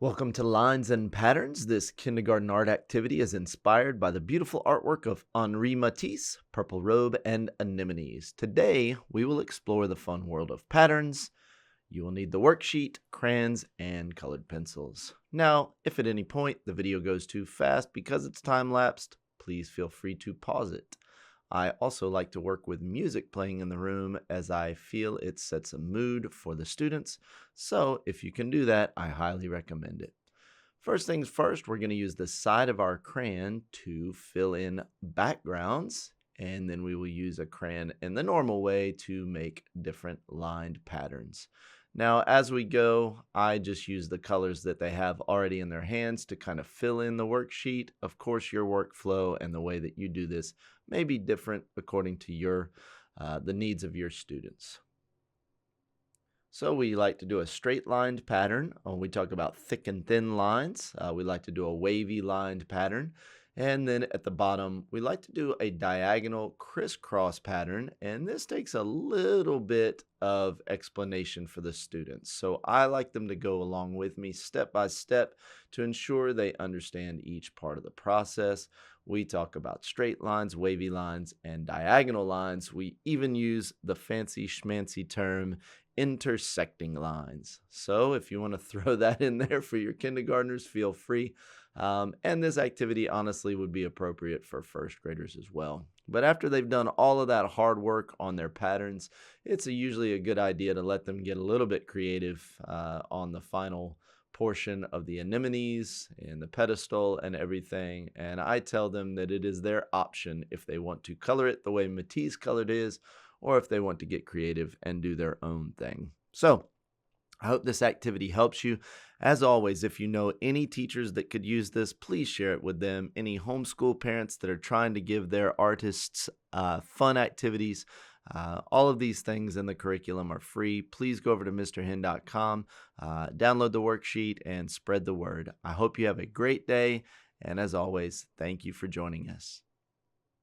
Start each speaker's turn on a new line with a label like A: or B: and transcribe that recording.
A: Welcome to Lines and Patterns. This kindergarten art activity is inspired by the beautiful artwork of Henri Matisse, Purple Robe, and Anemones. Today, we will explore the fun world of patterns. You will need the worksheet, crayons, and colored pencils. Now, if at any point the video goes too fast because it's time-lapsed, please feel free to pause it. I also like to work with music playing in the room as I feel it sets a mood for the students. So if you can do that, I highly recommend it. First things first, we're going to use the side of our crayon to fill in backgrounds, and then we will use a crayon in the normal way to make different lined patterns. Now, as we go, I just use the colors that they have already in their hands to kind of fill in the worksheet. Of course, your workflow and the way that you do this may be different according to the needs of your students. So we like to do a straight lined pattern. When we talk about thick and thin lines, we like to do a wavy lined pattern. And then at the bottom, we like to do a diagonal crisscross pattern. And this takes a little bit of explanation for the students. So I like them to go along with me step by step to ensure they understand each part of the process. We talk about straight lines, wavy lines, and diagonal lines. We even use the fancy schmancy term intersecting lines. So if you want to throw that in there for your kindergartners, feel free. And this activity honestly would be appropriate for first graders as well. But after they've done all of that hard work on their patterns, it's usually a good idea to let them get a little bit creative on the final portion of the anemones and the pedestal and everything. And I tell them that it is their option if they want to color it the way Matisse colored his, or if they want to get creative and do their own thing. So I hope this activity helps you. As always, if you know any teachers that could use this, please share it with them. Any homeschool parents that are trying to give their artists fun activities, all of these things in the curriculum are free. Please go over to mrhen.com, download the worksheet, and spread the word. I hope you have a great day. And as always, thank you for joining us.